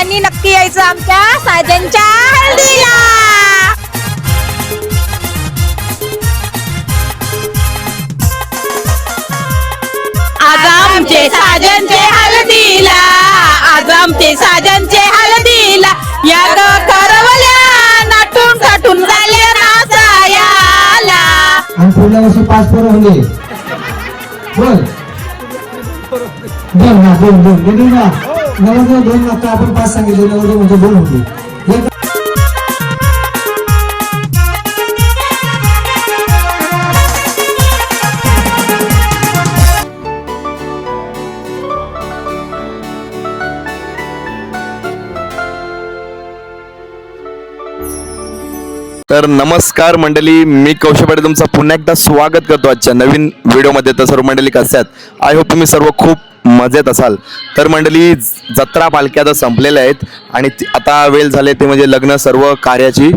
सगळ्यांनी नक्की यायचं आमच्या साजनच्या हळदीला. आज आमचे साजनचे हळदीला, आज आमचे साजनचे हळदीला, या ग करवल्या नटून थटून झाल्या नाचायाला. आणि पुढल्या वर्षी 5 पोरं होले. बोल दोन ना दोन दोन दोन ना नवरदेव दोन ना आपण 5 सांगितले नवरदेव म्हणजे 2 होते. तर नमस्कार मंडळी, मी कौशल पाटील तुमचं पुन्हा एकदा स्वागत करतो आजच्या नवीन व्हिडिओमध्ये. तर सर्व मंडळी कसे आहात? आय होप तुम्ही सर्व खूप मजेत असाल. तर मंडळी, जत्रा पालख्या आता संपलेल्या आहेत आणि आता वेळ झाले ते म्हणजे लग्न सर्व कार्याची.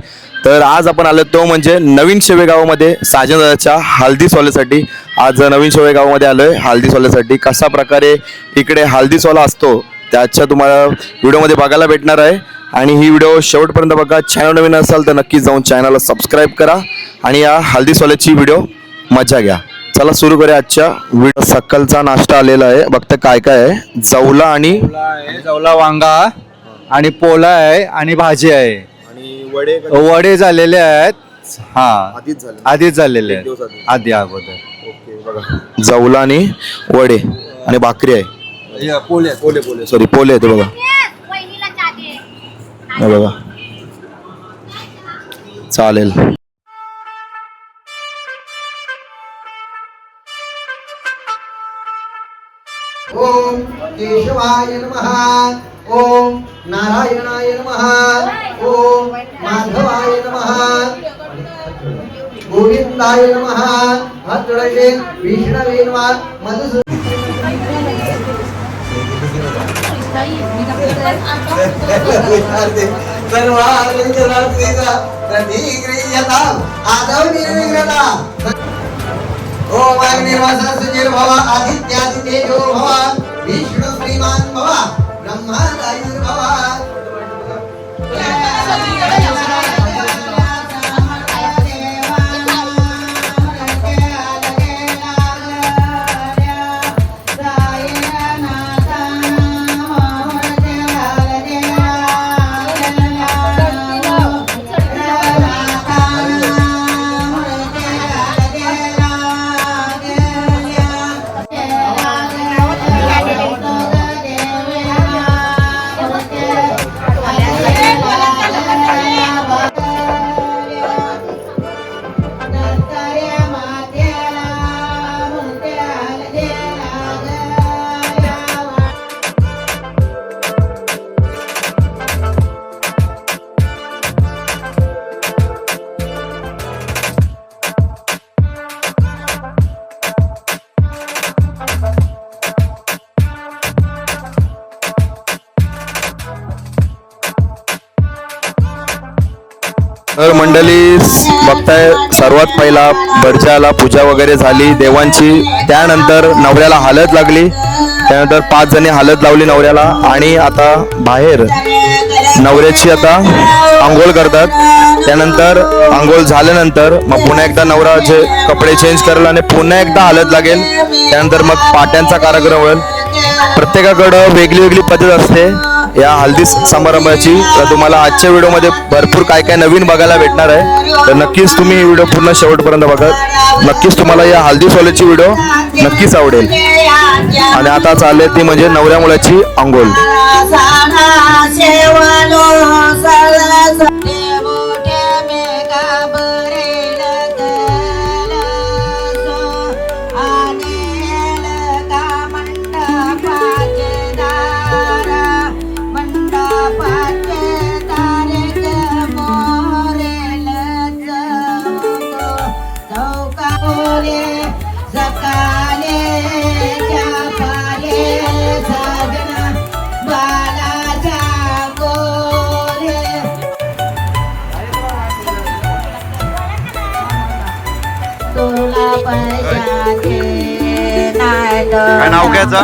तर आज आपण आलो तो म्हणजे नवीन शेवेगावमध्ये साजनदादाच्या हळदी सोहळ्यासाठी. आज नवीन शेवेगावमध्ये आलो आहे हळदी सोहळ्यासाठी. कशा प्रकारे इकडे हळदी सोहळा असतो त्याच्या तुम्हाला व्हिडिओमध्ये बघायला भेटणार आहे. आणि ही व्हिडिओ शेवटपर्यंत बघा. चॅनल नवीन असाल तर नक्की जाऊन चॅनलला सबस्क्राईब करा आणि या हळदी सोहळ्याची व्हिडिओ मजा घ्या. चला सुरू करूया आजच्या व्हिडिओ. सकाळचा नाश्ता आलेला आहे. बघता काय काय आहे. जवला आणि जवला वांगा आणि पोला आहे आणि भाजी आहे आणि वडे वडे झालेले आहेत. हा आधीच झालेले आहेत. दिवस आधी अगोदर जवला आणि वडे आणि भाकरी आहे. पोले सॉरी पोले आहेत बघा. हे बघा चालेल. ओम केशवाय नमः. ओम नारायणाय नमः. ओम माधवाय नमः. गोविंदाय नमः. हात जोडायचे. विष्णवे नमः. ओम अग्निर्वासासुचिर भव आदित्यादितेजो भव विष्णु श्रीमान भव ब्रह्मादायुर भव. तर मंडळी बघताय, सर्वात पहिला भरजाला पूजा वगैरे झाली देवांची. त्यानंतर नवऱ्याला हळद लागली. त्यानंतर 5 जणी हळद लावली नवऱ्याला. आणि आता बाहेर नवऱ्याची आता आंघोळ करतात. त्यानंतर आंघोळ झाल्यानंतर मग पुन्हा एकदा नवरा जे कपडे चेंज करेल आणि पुन्हा एकदा हळद लागेल. त्यानंतर मग पाट्यांचा कार्यक्रम होईल. प्रत्येकाकडं वेगळी वेगळी पद्धत असते या हल्दी समारंभाची. तर तुम्हाला आजच्या व्हिडिओमध्ये भरपूर काय काय नवीन बघायला भेटणार आहे. तर नक्कीच तुम्ही व्हिडिओ पूर्ण शेवटपर्यंत बघा. नक्कीच तुम्हाला या हल्दी सोहळ्याची व्हिडिओ नक्कीच आवडेल. आणि आता चालले ती म्हणजे नवऱ्या मुलाची आंघोळ. काय नाव घ्यायचं?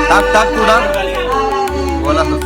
टाक टाक तू टाक बोला तू.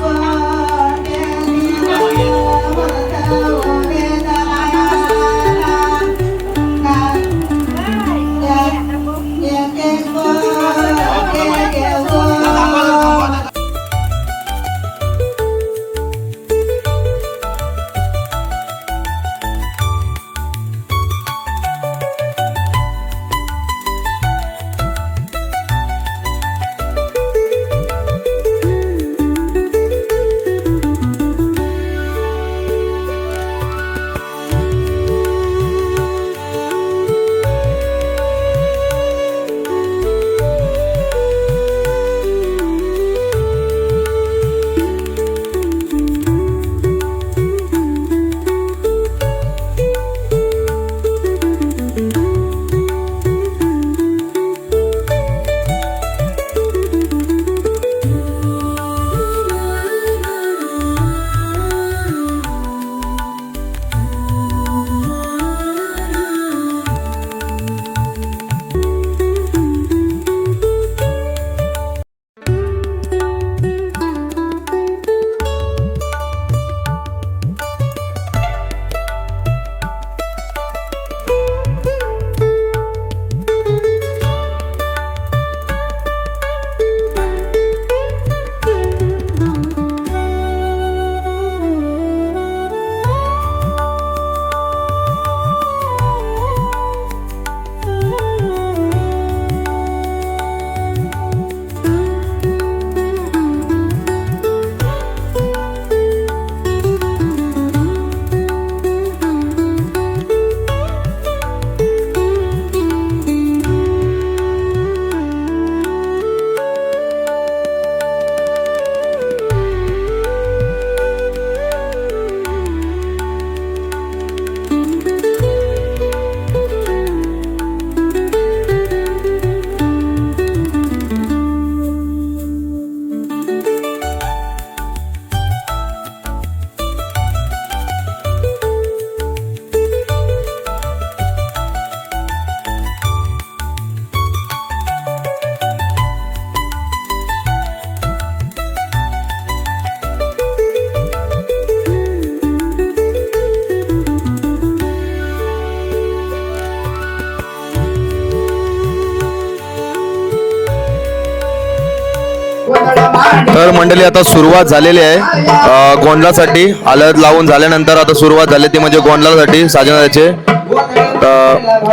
तर मंडळी आता सुरुवात झालेली आहे गोंधळासाठी. हळद लावून झाल्यानंतर आता सुरुवात झाली ती म्हणजे गोंधळासाठी साजनाचे.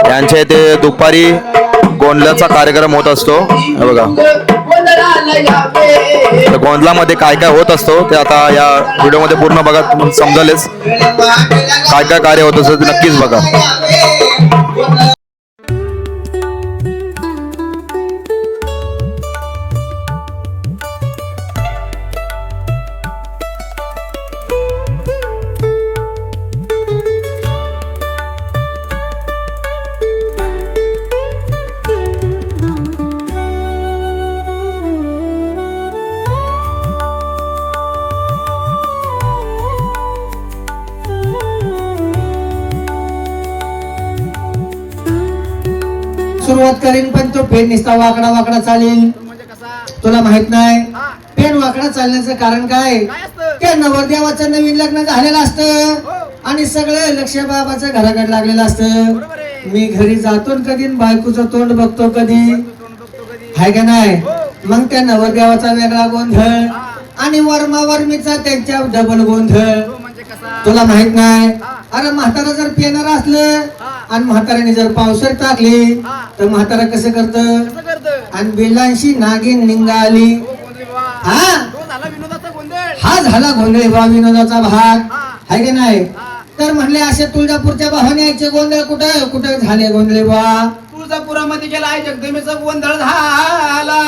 यांच्या इथे दुपारी गोंधळाचा कार्यक्रम होत असतो. हे बघा गोंधळामध्ये काय काय होत असतो ते आता या व्हिडिओमध्ये पूर्ण बघा, समजेलच काय काय कार्य होत असतं ते नक्कीच बघा. सुरुवात करीन पण तो पेन निसता वाकडा वाकडा चालेल. तुला माहित नाही पेन वाकडा चालण्याचं कारण काय? त्या नवरदेवाचं नवीन लग्न झालेलं असतं आणि सगळं लक्ष बाबाचं घराकडे लागलेलं असतं. मी घरी जातो कधी बायकोचं तोंड बघतो कधी, हाय का नाही? मग त्या नवरदेवाचा वेगळा गोंधळ आणि वर्मा वर्मीचा त्यांच्या डबल गोंधळ. तुला माहित नाही अरे म्हातारा जर पेणार असलं आणि म्हाताऱ्याने जर पावसर टाकली तर म्हातारा कसं करत आणि बिलांशी नागिन निघाली हा झाला गोंधळ बा विनोदाचा भाग आहे की नाही तर म्हणले असे तुळजापूरच्या भावाने यायचे गोंधळ कुठं कुठं झाले गोंधळे बा तुळजापुरामध्ये गेला आहे जगदंबेचा गोंधळ झाला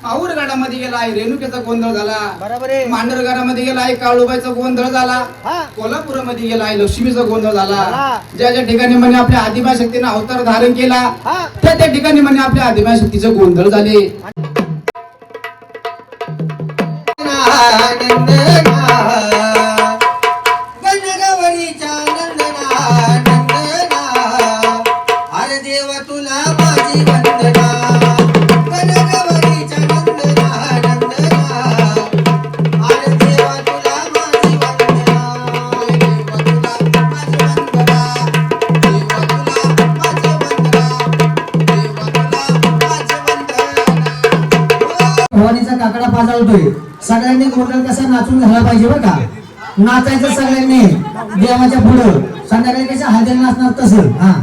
माहूरगडामध्ये गेला आहे रेणुकेचा गोंधळ झाला बरोबर आहे मांढरगडामध्ये गेला आहे काळूबाईचा गोंधळ झाला कोल्हापुरामध्ये गेला आहे लक्ष्मीचा गोंधळ झाला ज्या ज्या ठिकाणी म्हणे आपल्या आदिमाय शक्तीने अवतार धारण केला त्या त्या ठिकाणी म्हणे आपल्या आदिमाय शक्तीचे गोंधळ झाले भवानीचा काकडा पाजावतोय सगळ्यांनी गोंधळ कसा नाचून झाला पाहिजे बरं का नाचायचं सगळ्यांनी देवाच्या पुढं संध्याकाळी कशा हळदीला नाचणार तसं हा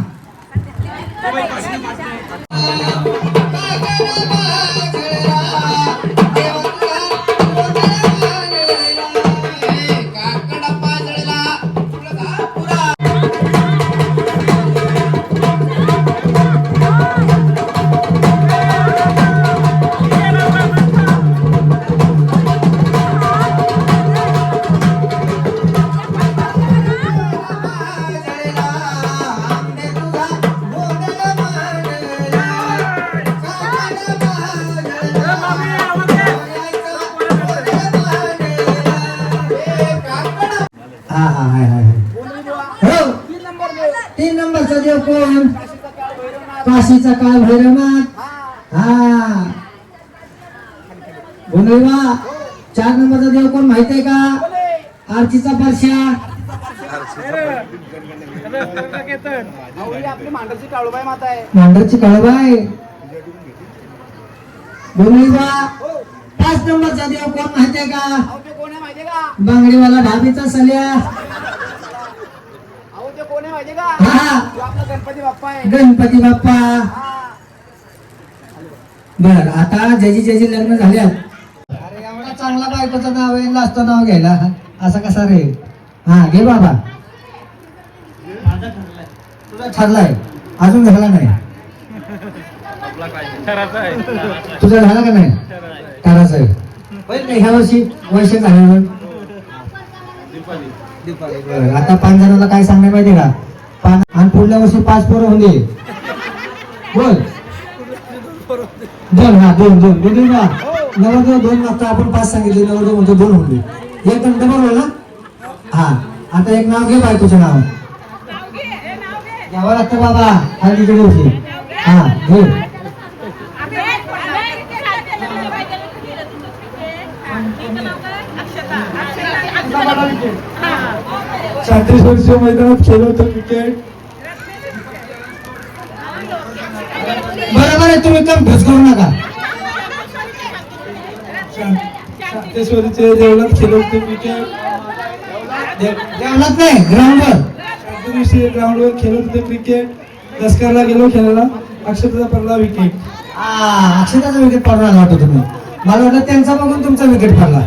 तीन नंबरचा देव कोण काशीचा काळ भैरवनाथ हा गोंधळीबा 4 नंबरचा देव कोण माहित आहे का आरचीचा परशा आपली मांढरची काळूबाई माता आहे मांढरची काळूबाई गोंधळीबा 5 नंबरचा देव कोण माहित आहे का कोण आहे माहितीये का बांगडीवाला ढाबीचा सल्या कोण आहे माहितीये का हा आपला गणपती बाप्पा आहे गणपती बाप्पा बर आता ज्याची लग्न झाल्यात अरे एवढा चांगला बायकोचं नाव आहे लाजतो नाव घ्यायला असा कसा रे हा घे बाबा तुझा ठरलाय अजून झाला नाही तुझा झाला का नाही करायचं आहे होईल नाही ह्या वर्षी वर्ष झाल्यावर बरं, आता 5 जणांना काय सांगणार माहिती का आणि पुढल्या वर्षी 5 पोरं होऊन दे बोल 2 हा 2 नवरदेव 2 मागता आपण 5 सांगितले नवरदेव म्हणतो 2 होऊन दे एक डबल बोल ना हा आता एक नाव घे बायकोचं नाव घ्यावं लागतं बाबा हल्लीच्या दिवशी हा घे वर्षीय मैदानात खेळलं होतं क्रिकेट बरोबर आहे तुम्ही कम भेस करू नका शांतेश्वरीचे देवळात खेळलं होतं क्रिकेट देवलात नाही ग्राउंडवर शांतेश्वरी ग्राउंडवर खेळत होते क्रिकेट लष्करला गेलो खेळायला अक्षताचा पडला विकेट हा अक्षताचा विकेट पडणार वाटतो तुम्ही मला वाटलं त्यांचा बघून तुमचा विकेट पडला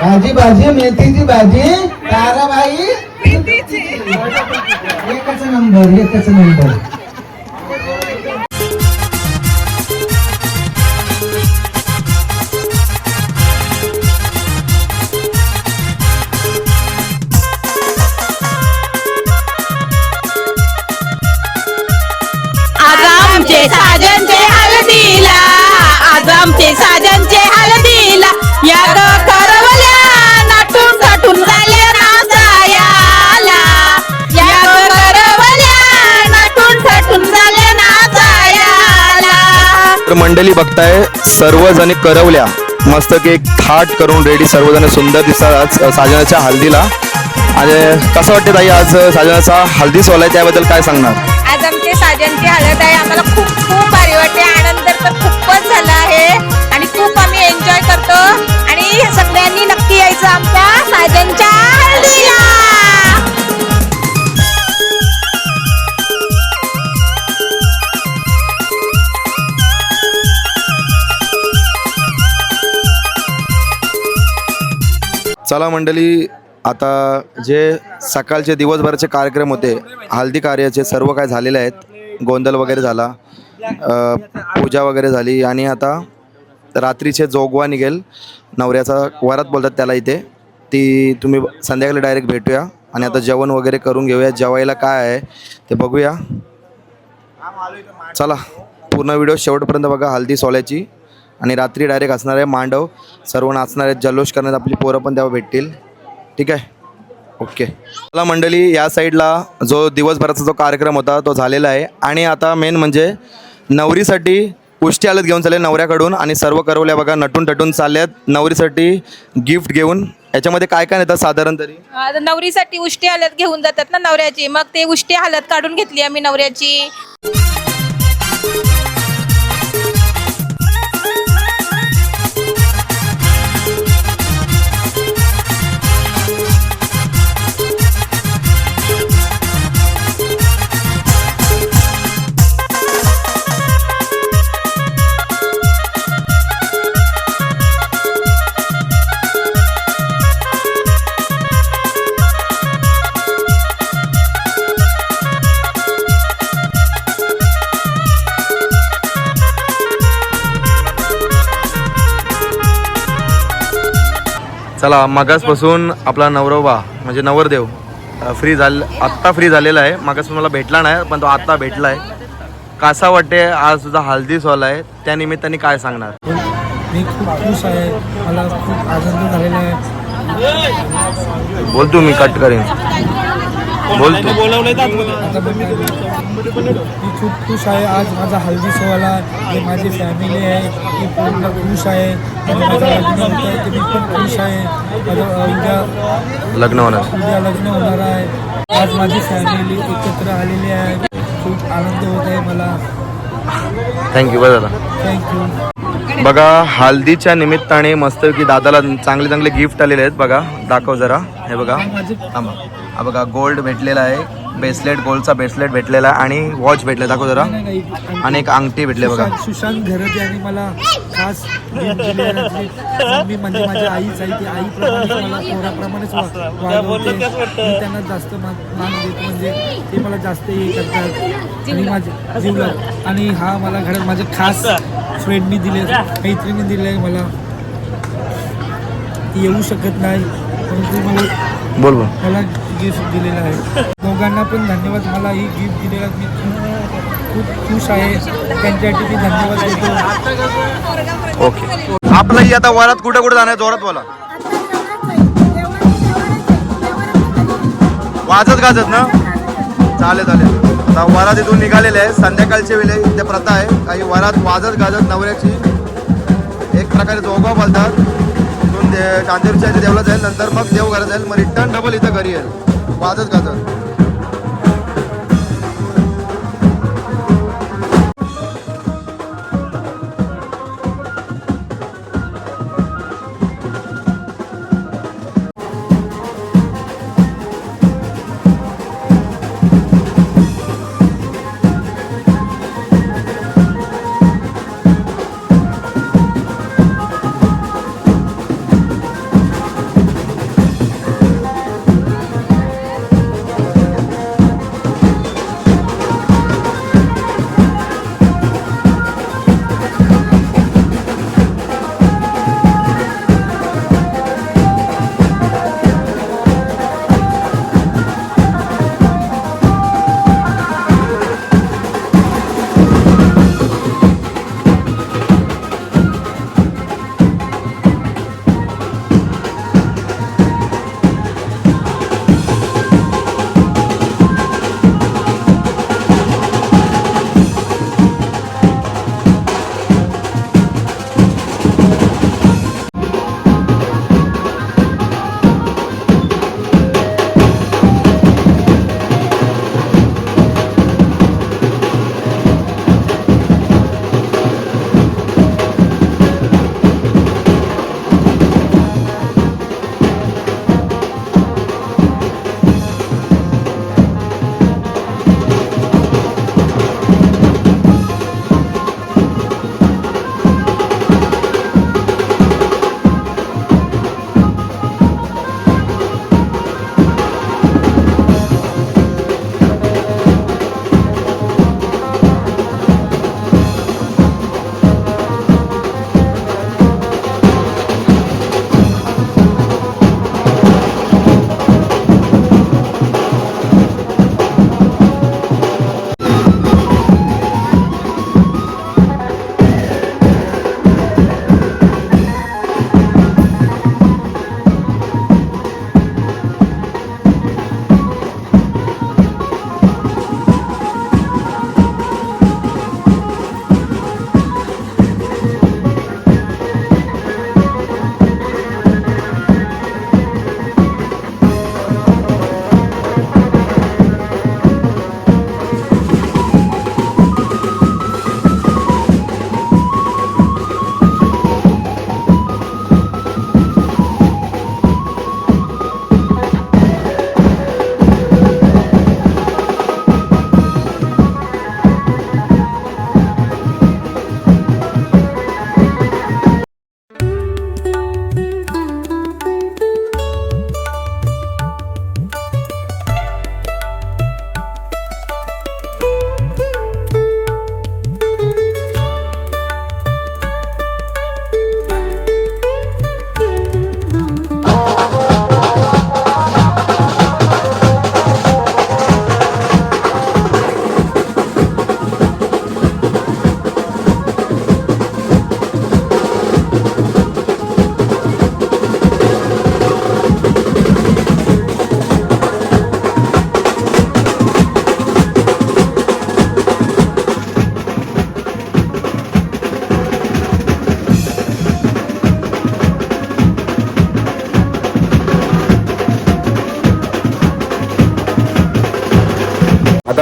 भाजी भाजी मेथीची भाजी ताराबाई एकच नंबर तर मंडळी बघताय सर्वजणी करवल्या मस्त की एक थाट करून रेडी सर्वजण सुंदर दिसतात आज साजनाच्या हल्दीला. आणि कसं वाटतं ताई आज साजनाचा हल्दी सोहळा आहे त्याबद्दल काय सांगणार? आज आमची साजनची हळद आहे. आम्हाला खूप खूप भारी वाटते. आनंद तर खूपच झाला आहे आणि खूप आम्ही एन्जॉय करतो आणि सगळ्यांनी नक्की यायचं आमच्या साजनच्या हळदीला. चला मंडळी, आता जे सकाळचे दिवसभराचे कार्यक्रम होते हल्दी कार्याचे सर्व काय झालेले आहेत. गोंधळ वगैरे झाला, पूजा वगैरे झाली आणि आता रात्रीचे जोगवा निघेल नवऱ्याचा वरात बोलतात त्याला इथे. ती तुम्ही संध्याकाळी डायरेक्ट भेटूया आणि आता जेवण वगैरे करून घेऊया. जेवायला काय आहे ते बघूया. चला पूर्ण व्हिडिओ शेवटपर्यंत बघा हल्दी सोहळ्याची. आणि रात्री डायरेक्ट असणार आहे मांडव, सर्व नाचणार आहेत, जल्लोष करण्यात आपली पोरं पण तेव्हा भेटतील. ठीक आहे, ओके. चला मंडळी, या साईडला जो दिवसभराचा जो कार्यक्रम होता तो झालेला आहे आणि आता मेन म्हणजे नवरीसाठी उष्टी हळद घेऊन चालले नवऱ्याकडून आणि सर्व करवल्या बघा नटून टटून चालल्यात नवरीसाठी गिफ्ट घेऊन. याच्यामध्ये काय काय नेतात साधारण तरी? नवरीसाठी उष्टी हळद घेऊन जातात ना नवऱ्याची, मग ते उष्टी हळद काढून घेतली आम्ही नवऱ्याची. चला मगासपासून आपला नवरोबा म्हणजे नवरदेव आत्ता फ्री झालेला आहे. मगासपासून मला भेटला नाही पण तो आत्ता भेटला आहे. कसा वाटते आज तुझा हल्दी सोहळा आहे त्या निमित्ताने काय सांगणार? मी खूप खुश आहे, मला खूप आनंद झालेला आहे. बोल तू, मी कट करेन. बोल तू. मी खूप खुश आहे आज माझा हल्दी सोहळा. हे माझी फॅमिली आहे, मी पूर्ण खुश आहे आणि माझं लग्न होतं आहे ते मी पण खुश आहे. माझं उद्या लग्न होणार लग्न होणार आहे. आज माझी फॅमिली एकत्र आलेली आहे. खूप आनंद होत आहे मला. थँक्यू. बरं झालं. थँक्यू. बघा हल्दीच्या निमित्ताने मस्त की दादाला चांगले चांगले गिफ्ट आलेले आहेत. बघा दाखव जरा. हे बघा, हा बघा गोल्ड भेटलेला आहे, ब्रेसलेट, गोल्डचा ब्रेसलेट भेटलेला आहे आणि वॉच भेटले. दाखव जरा. आणि एक अंगठी भेटले बघा. सुशांत घरत यांनी मला खास गिफ्ट दिले. मी म्हणजे माझी आईच आहे, ती आईप्रमाणे मला पोराप्रमाणेच वागवते. मी त्यांना जास्त मान देतो, म्हणजे ते मला जास्त हे करतात आणि माझे जीवलग. आणि हा मला घरात माझे खास फ्रेंडनी दिले, मैत्रिणी दिले मला. ती येऊ शकत नाही परंतु बोल मला गिफ्ट दिलेलं आहे. दोघांना पण धन्यवाद. मला ही गिफ्ट दिलेला मी खूप खुश आहे. त्यांच्यासाठी मी धन्यवाद देतो. ओके. आपलं ही आता वरात कुठे कुठे जाणार जोरात बोला. वाजत गाजत ना? चालेल चालेल. आता वरात इथून निघालेले आहे. संध्याकाळच्या वेळी इथे प्रथा आहे काही वरात वाजत गाजत नवऱ्याची एक प्रकारे जोगवा बोलतात. इथून चांदेरच्या देवला जाईल, नंतर मग देव घरात जाईल, मग रिटर्न डबल इथं घरी येईल वाजत गाजत.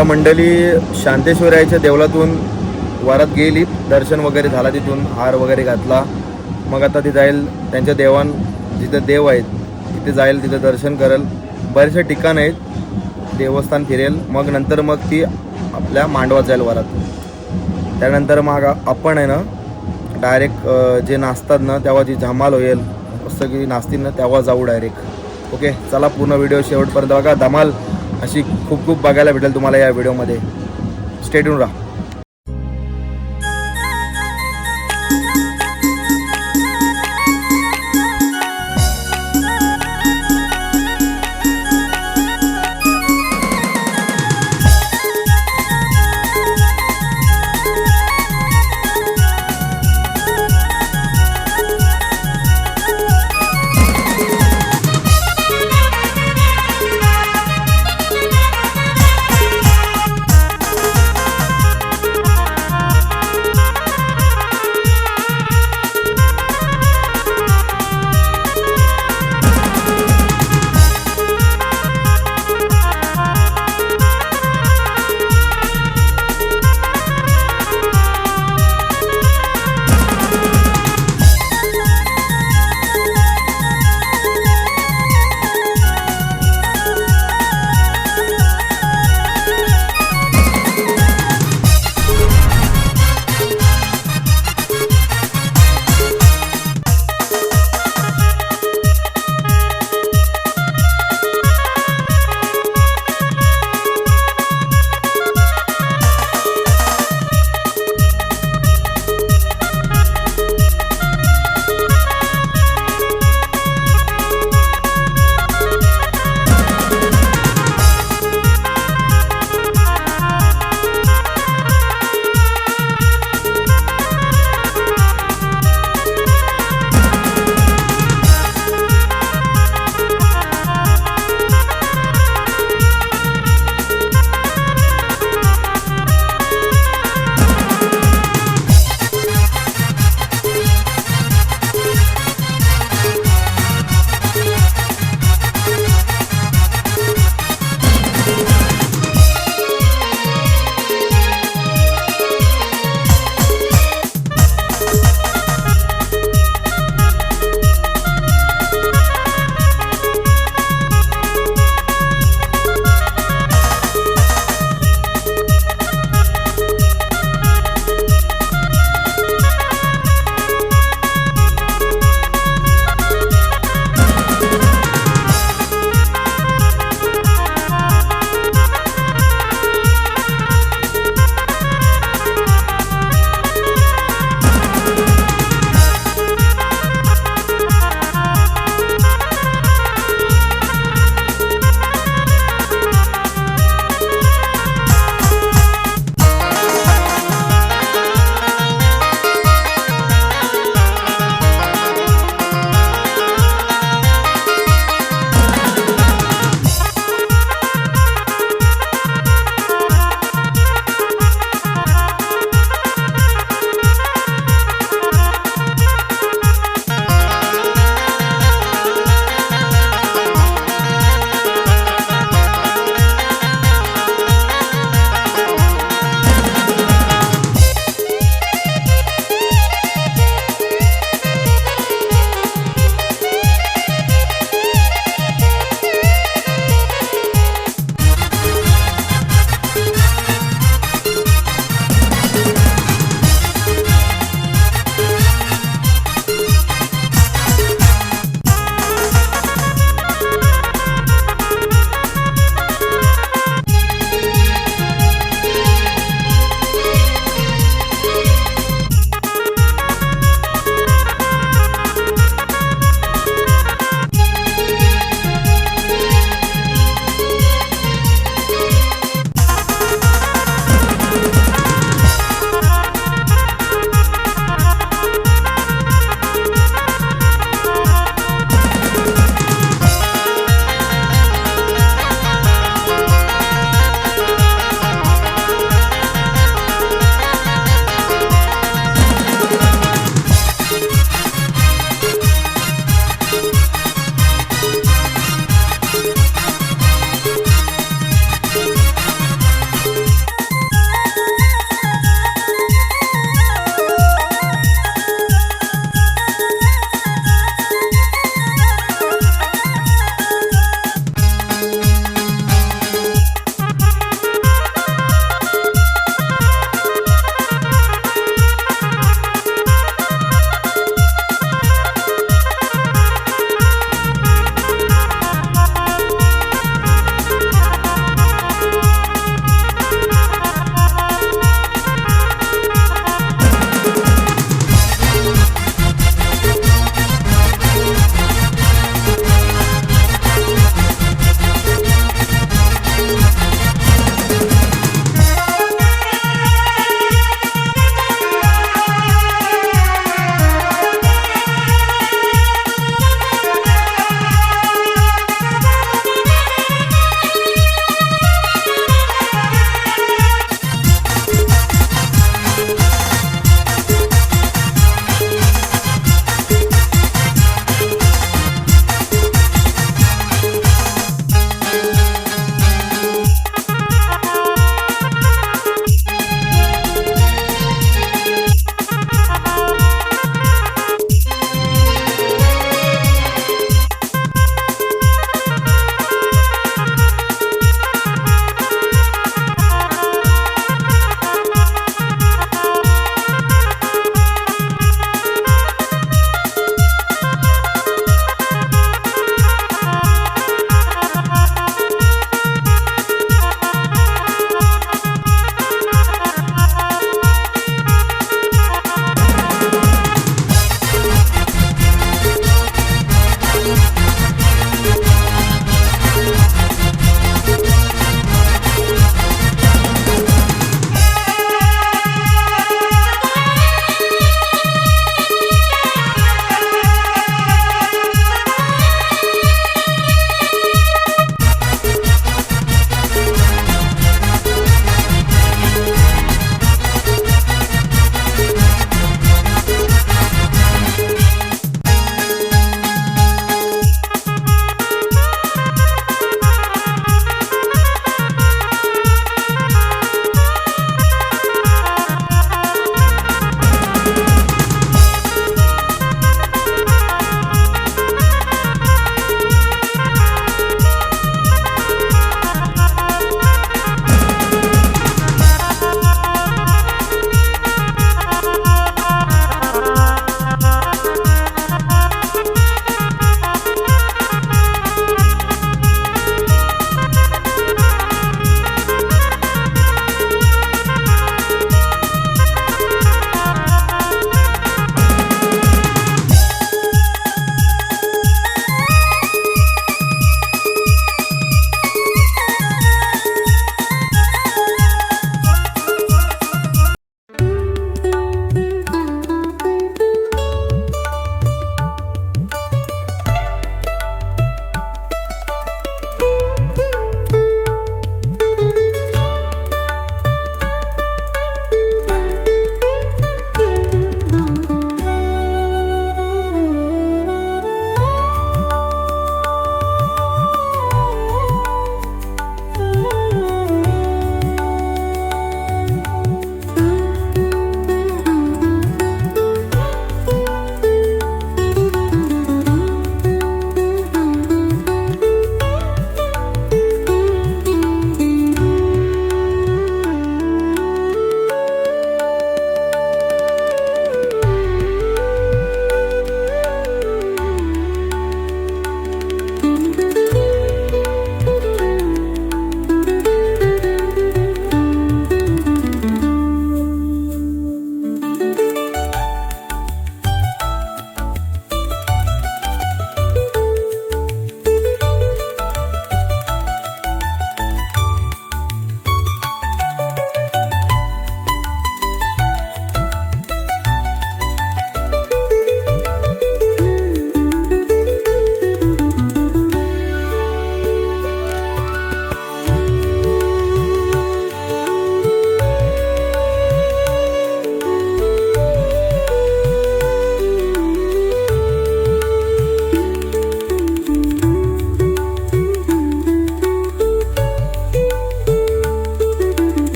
आता मंडळी शांतेश्वराच्या देवळातून वरात गेली, दर्शन वगैरे झाला, तिथून हार वगैरे घातला. मग आता ती जाईल त्यांच्या जिथं देव आहेत तिथे जाईल, तिथं दर्शन करेल. बरेचसे ठिकाण आहेत, देवस्थान फिरेल. मग नंतर मग ती आपल्या मांडवात जाईल वरात. त्यानंतर मग आपण आहे ना डायरेक्ट जे नाचतात ना तेव्हा जी धमाल होईल, मस्त की नाचतील ना तेव्हा जाऊ डायरेक्ट. ओके, चला पूर्ण व्हिडिओ शेवटपर्यंत बघा. धमाल अशी खूप खूप बघायला भेटेल तुम्हाला या व्हिडिओमध्ये. स्टे ट्यून राहा.